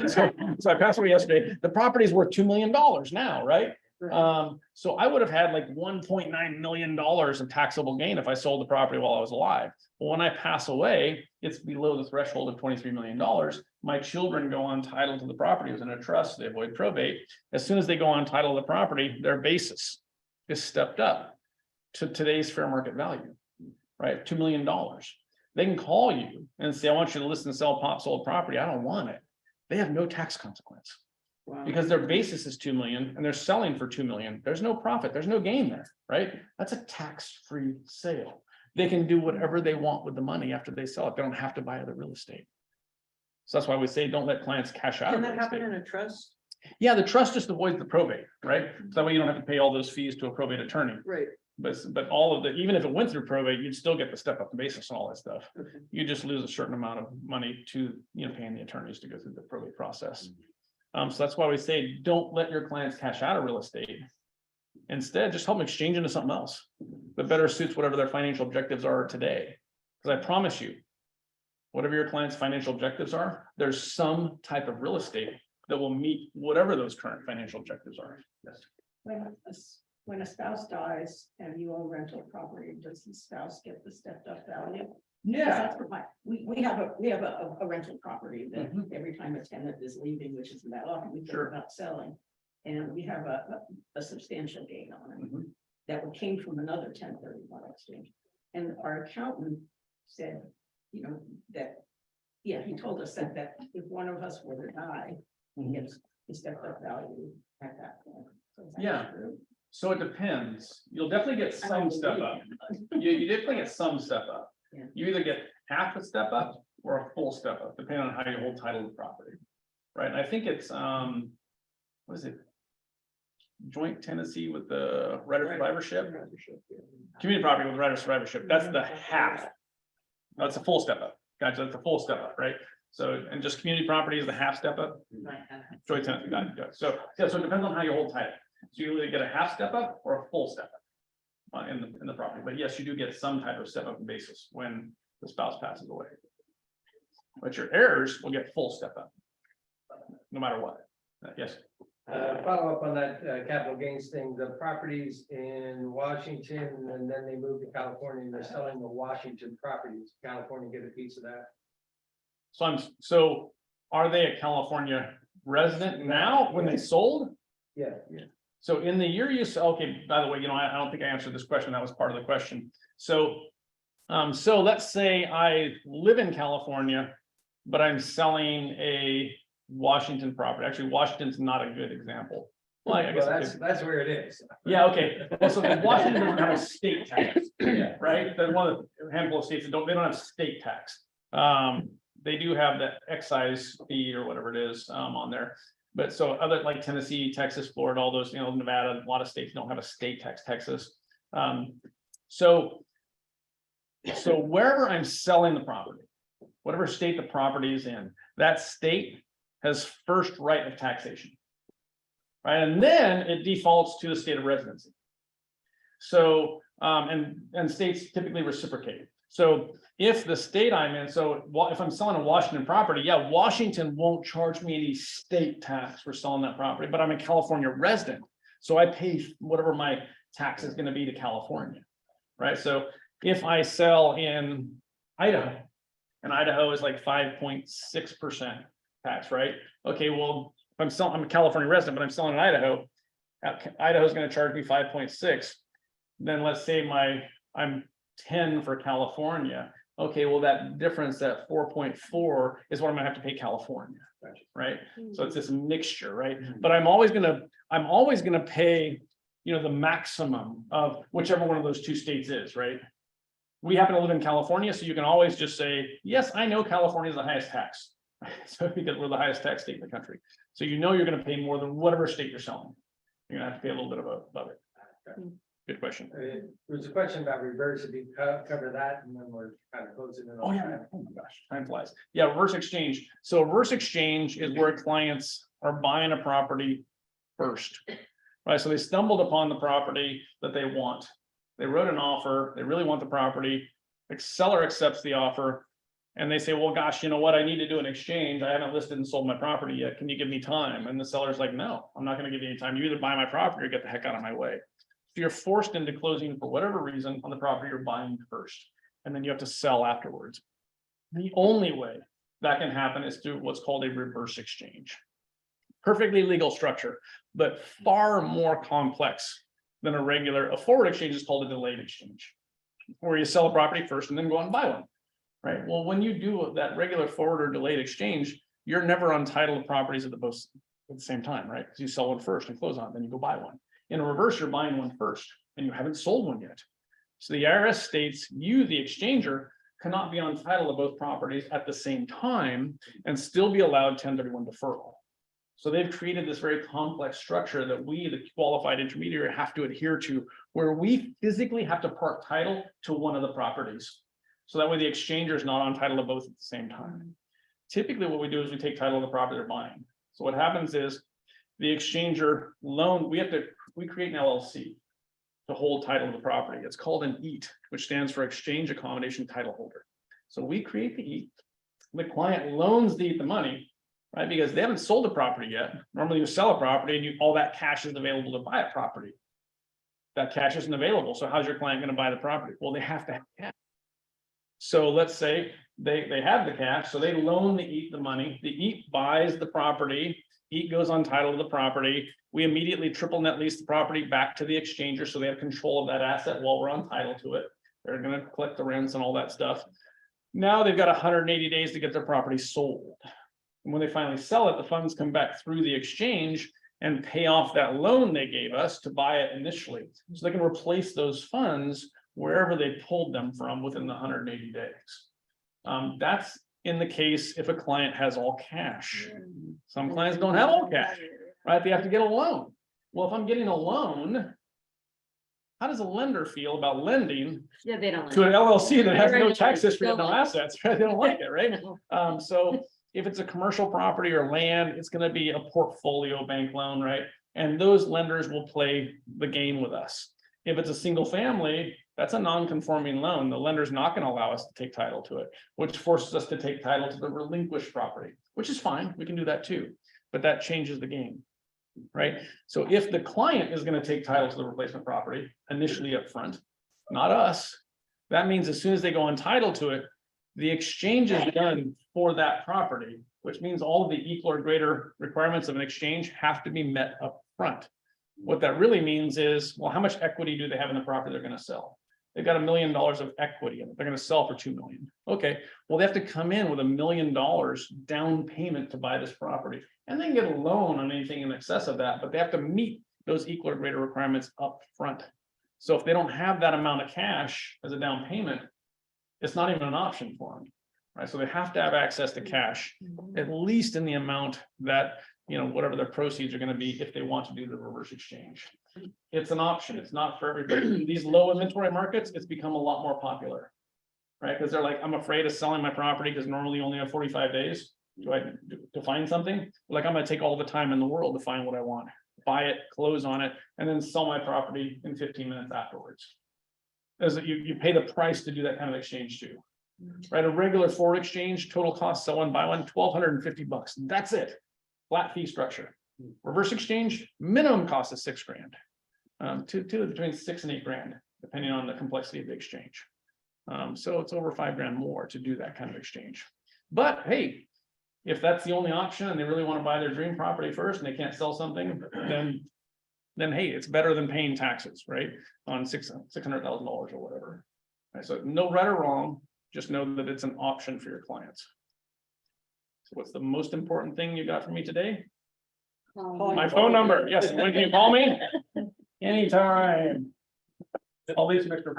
So I passed away yesterday. The property is worth $2 million now, right? So I would have had like $1.9 million of taxable gain if I sold the property while I was alive. But when I pass away, it's below the threshold of $23 million. My children go on title to the property. It was in a trust. They avoid probate. As soon as they go on title to the property, their basis is stepped up to today's fair market value, right? $2 million. They can call you and say, I want you to list and sell sold property. I don't want it. They have no tax consequence. Wow. Because their basis is 2 million and they're selling for 2 million. There's no profit. There's no gain there, right? That's a tax-free sale. They can do whatever they want with the money after they sell it. They don't have to buy other real estate. So that's why we say don't let clients cash out. Can of that real happen estate. in a trust? Yeah, the trust just avoids the probate, right? So that way you don't have to pay all those fees to a probate attorney. Right. But all of the, even if it went through probate, you'd still get the step up in basis and all that stuff. Okay. You just lose a certain amount of money to, you know, paying the attorneys to go through the probate process. So that's why we say, don't let your clients cash out of real estate. Instead, just help them exchange into something else that better suits whatever their financial objectives are today. Because I promise you, whatever your client's financial objectives are, there's some type of real estate that will meet whatever those current financial objectives are. Yes. When a spouse dies and you own rental property, does the spouse get the stepped up value? Because that's what we have a rental property that every time a tenant is leaving, which isn't that often, we think Sure. about selling. And we have a substantial gain on it that came from another 1031 exchange. And our accountant said, you know, that, yeah, he told us that if one of us were to die, he gets the stepped up value at that point. So is that Yeah. true? So it depends. You'll definitely get some step up. You definitely get some step up. Yeah. You either get half a step up or a full step up, depending on how you hold title to the property. Right, and I think it's, what is it? Joint tenancy with the right of survivorship, community property with right of survivorship, that's the half. That's a full step up, gotcha, that's a full step up, right? So, and just community property is the half step up, joint tenancy, got it. So, yeah, so it depends on how you hold title. So you either get a half step up or a full step up in the property, but yes, you do get some type of step up in basis when the spouse passes away. But your heirs will get full step up, no matter what. Yes. Follow up on that capital gains thing, the properties in Washington, and then they moved to California, and they're selling the Washington properties. California get a piece of that. So are they a California resident now when they sold? Yeah. So in the year you sell, okay, by the way, you know, I don't think I answered this question. That was part of the question. So let's say I live in California but I'm selling a Washington property. Actually, Washington's not a good example. Well, I guess. Well, that's where it is. Yeah, okay. Well, so Washington doesn't have a state tax, right? They're one of the handful of states that they don't have state tax. They do have the excise fee or whatever it is, on there. But so other like Tennessee, Texas, Florida, all those, Nevada, a lot of states don't have a state tax, Texas. So wherever I'm selling the property, whatever state the property is in, that state has first right of taxation. Right, and then it defaults to the state of residency. So, and states typically reciprocate. So if the state I'm in, so if I'm selling a Washington property, yeah, Washington won't charge me any state tax for selling that property, but I'm a California resident. So I pay whatever my tax is going to be to California. Right, so if I sell in Idaho, and Idaho is like 5.6% tax, right? Okay, well, I'm a California resident, but I'm selling in Idaho. Idaho's going to charge me 5.6. Then let's say I'm 10 for California. Okay, well, that difference, that 4.4 is what I'm gonna have to pay California, right? So it's this mixture, right? But I'm always gonna pay, the maximum of whichever one of those two states is, right? We happen to live in California, so you can always just say, yes, I know California is the highest tax. So because we're the highest tax state in the country. So you're gonna pay more than whatever state you're selling. You're gonna have to pay a little bit above it. Good question. There was a question about reverse, if you cover that, and then we're kind of closing it. Oh, yeah. Oh my gosh, time flies. Yeah, reverse exchange. So reverse exchange is where clients are buying a property first. Right, so they stumbled upon the property that they want. They wrote an offer, they really want the property. The seller accepts the offer. And they say, well, gosh, you know what? I need to do an exchange. I haven't listed and sold my property yet. Can you give me time? And the seller's like, no, I'm not going to give you any time. You either buy my property or get the heck out of my way. So you're forced into closing for whatever reason on the property you're buying first. And then you have to sell afterwards. The only way that can happen is through what's called a reverse exchange. Perfectly legal structure, but far more complex than a forward exchange is called a delayed exchange, where you sell a property first and then go out and buy one. Right. Well, when you do that regular forward or delayed exchange, you're never on title of properties at the same time, right? Because you sell one first and close on it, then you go buy one. In a reverse, you're buying one first and you haven't sold one yet. So the IRS states you, the exchanger, cannot be on title of both properties at the same time and still be allowed 1031 deferral. So they've created this very complex structure that we, the qualified intermediary, have to adhere to, where we physically have to part title to one of the properties. So that way the exchanger is not on title of both at the same time. Typically what we do is we take title of the property they're buying. So what happens is the exchanger loan, we create an LLC to hold title of the property. It's called an EAT, which stands for Exchange Accommodation Title Holder. So we create the EAT, the client loans the EAT the money, right? Because they haven't sold the property yet. Normally you sell a property and all that cash is available to buy a property. That cash isn't available. So how's your client going to buy the property? Well, they have to have cash. So let's say they have the cash, so they loan the EAT the money. The EAT buys the property. EAT goes on title of the property. We immediately triple net lease the property back to the exchanger, so they have control of that asset while we're on title to it. They're going to collect the rents and all that stuff. Now they've got 180 days to get their property sold. And when they finally sell it, the funds come back through the exchange and pay off that loan they gave us to buy it initially. So they can replace those funds wherever they pulled them from within the 180 days. That's in the case if a client has all cash. Some clients don't have all cash, right? They have to get a loan. Well, if I'm getting a loan, how does a lender feel about lending Yeah, they don't. to an LLC that has no Right. tax history and no Don't like it. assets, right? They don't like it, right? So if it's a commercial property or land, it's gonna be a portfolio bank loan, right? And those lenders will play the game with us. If it's a single family, that's a non-conforming loan. The lender's not gonna allow us to take title to it, which forces us to take title to the relinquished property, which is fine, we can do that too. But that changes the game, right? So if the client is gonna take title to the replacement property initially up front, not us, that means as soon as they go on title to it, the exchange is done for that property, which means all of the equal or greater requirements of an exchange have to be met up front. What that really means is, well, how much equity do they have in the property they're going to sell? They've got $1 million of equity in it. They're gonna sell for 2 million. Okay, well, they have to come in with $1 million down payment to buy this property. And they can get a loan on anything in excess of that, but they have to meet those equal or greater requirements up front. So if they don't have that amount of cash as a down payment, it's not even an option for them, right? So they have to have access to cash, at least in the amount that, you know, whatever their proceeds are gonna be if they want to do the reverse exchange. It's an option. It's not for everybody. These low inventory markets, it's become a lot more popular. Right? Because they're like, I'm afraid of selling my property because normally you only have 45 days. To find something? Like, I'm gonna take all the time in the world to find what I want, buy it, close on it, and then sell my property in 15 minutes afterwards. As you pay the price to do that kind of exchange too. Right? A regular forward exchange, total cost, sell one, buy one, $1,250. That's it. Flat fee structure. Reverse exchange, minimum cost is $6,000. To between 6 and 8 grand, depending on the complexity of the exchange. So it's over $5,000 more to do that kind of exchange. But hey, if that's the only option and they really want to buy their dream property first and they can't sell something, then hey, it's better than paying taxes, right? On $600,000 or whatever. Right, so no right or wrong, just know that it's an option for your clients. So what's the most important thing you got from me today? My phone number. Yes, when can you call me? Anytime. All these Mr.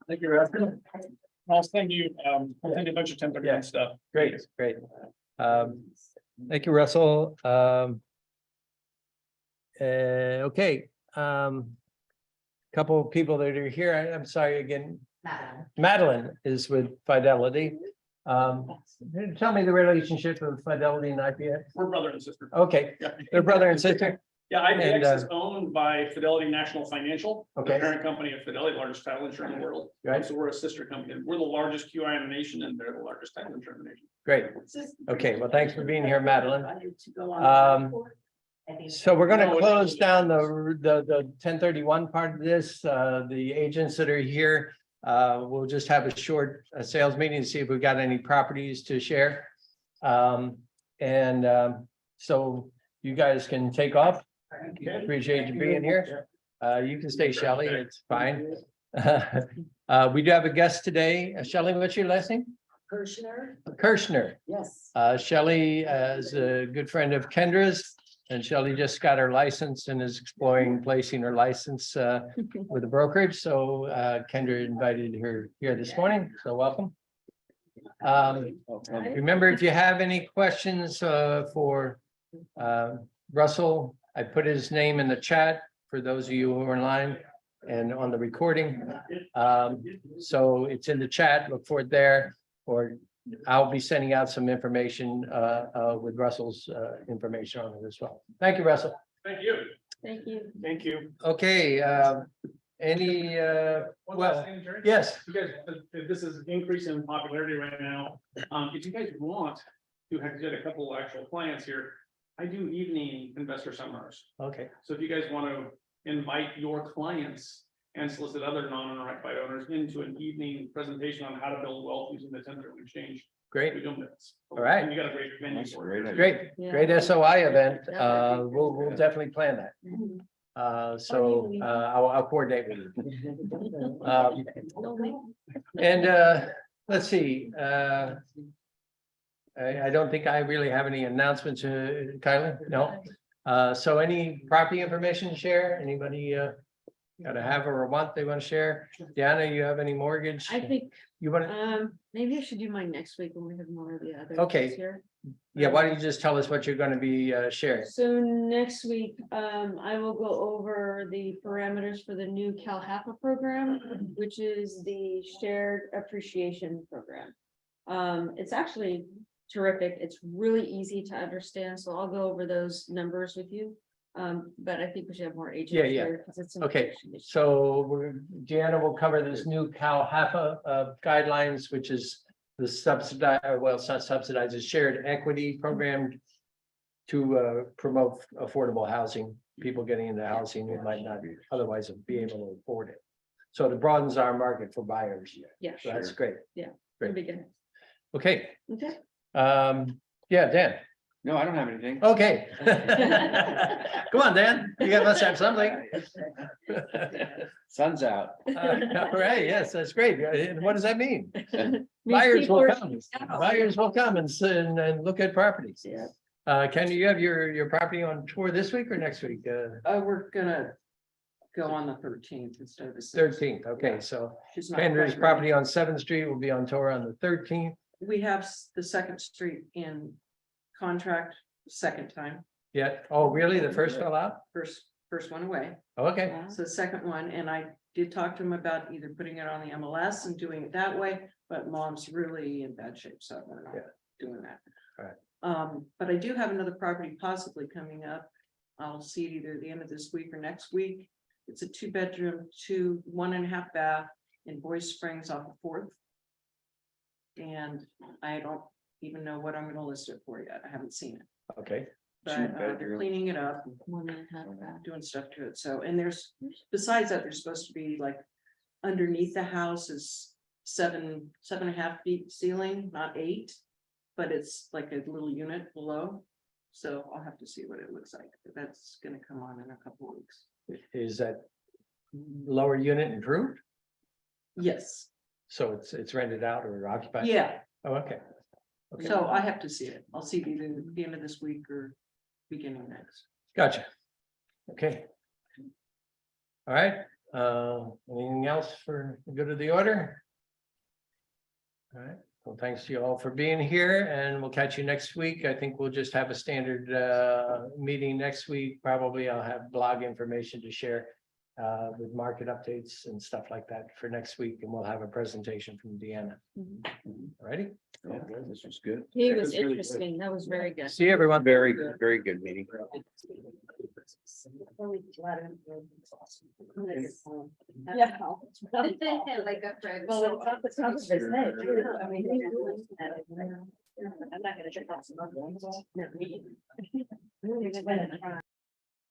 Thank you, Russell. I'll send you, I'll send you a bunch of 1031 stuff. Great. Thank you, Russell. Okay, couple of people that are here. I'm sorry again. Madeline is with Fidelity. Tell me the relationship of Fidelity and IPX. We're brother and sister. Okay, Yeah. they're brother and sister. Yeah, IPX And, is owned by Fidelity National Financial, the Okay. parent company of Fidelity, largest title insurer in the world. Right. So we're a sister company. We're the largest QI in the nation and they're the largest title insurer in the nation. Great. Okay, well, thanks for being here, Madeline. Um. So we're gonna No, close down the 1031 part of this. The agents that are here, we'll just have a short sales meeting to see if we've got any properties to share. So you guys can take off. Appreciate you being here. You can stay, Shelley, it's fine. We do have a guest today. Shelley, what's your last name? Kirschner. Yes. Shelley is a good friend of Kendra's. And Shelley just got her license and is exploring placing her license with a brokerage. So Kendra invited her here this morning. So welcome. Remember, if you have any questions for Russell, I put his name in the chat for those of you who are online and on the recording. So it's in the chat, look for it there, or I'll be sending out some information with Russell's information on it as well. Thank you, Russell. Thank you. Thank you. Thank you. Okay, any, One well, last thing, Jerry. yes, You guys, this is increasing in popularity right now. If you guys want to have get a couple actual clients here, I do evening investor seminars. okay, So if you guys want to invite your clients and solicit other non-owner occupied owners into an evening presentation on how to build wealth using the 1031 exchange. great, we're doing this. All right. And you got a great venue for it. great SOI event. We'll definitely plan that. So I'll coordinate with you. And let's see, I don't think I really have any announcements, Kylie, no. So any property information to share? Anybody gotta have or want they want to share? Deanna, you have any mortgage? I think, You want to, maybe I should do mine next week when we have more of the other. Okay. Here. yeah, why don't you just tell us what you're gonna be sharing? So next week, I will go over the parameters for the new CalHAPA program, which is the shared appreciation program. It's actually terrific. It's really easy to understand, so I'll go over those numbers with you. But I think we should have more agents. Yeah. here 'cause it's an Okay, information issue. so Deanna will cover this new CalHAPA guidelines, which is the subsidized, well, it's not subsidized, it's shared equity program to promote affordable housing, people getting into housing who might not otherwise be able to afford it. So it broadens our market for buyers. Yeah, So that's great. it'll Great. be good. Okay, Okay. yeah, Dan. No, I don't have anything. Okay. Come on, Dan, you must have something. Sun's out. All right, yes, that's great. And what does that mean? Means Buyers people will are- come. Buyers will come and sit and look at properties. Yeah. Ken, you have your property on tour this week or next week? We're gonna go on the 13th instead of the 6th. 13th, okay, so She's not Kendra's quite property ready. on 7th Street will be on tour on the 13th. We have the 2nd Street in contract, second time, Yeah, oh, really? The first fell out? first one away. Okay, Wow. So the second one, and I did talk to him about either putting it on the MLS and doing it that way, but mom's really in bad shape, so we're not Yeah. doing that. Alright. But I do have another property possibly coming up. I'll see it either the end of this week or next week. It's a 2-bedroom, 1.5 bath in Boys Springs off of 4th. And I don't even know what I'm gonna list it for yet. I haven't seen it, okay, but they're 2-bedroom. cleaning it up, 1.5 bath. doing stuff to it. So, and besides that, there's supposed to be like underneath the house is 7.5 feet ceiling, not 8. But it's like a little unit below. So I'll have to see what it looks like. But that's gonna come on in a couple of weeks. is that lower unit improved? Yes, So it's rented out or occupied? yeah. Oh, okay. Okay, So I have to see it. I'll see it either the end of this week or beginning of next. gotcha. Okay. All right, anything else for the good of the order? All right, well, thanks to you all for being here and we'll catch you next week. I think we'll just have a standard meeting next week. Probably I'll have blog information to share with market updates and stuff like that for next week, and we'll have a presentation from Deanna. All righty, Yeah, this was good. He It was really good. interesting. That was very good. see you, everyone. Very, very good meeting. Yeah. Like a friend. Well, it's on top of his head, too. I mean, I'm not gonna check out some other ones.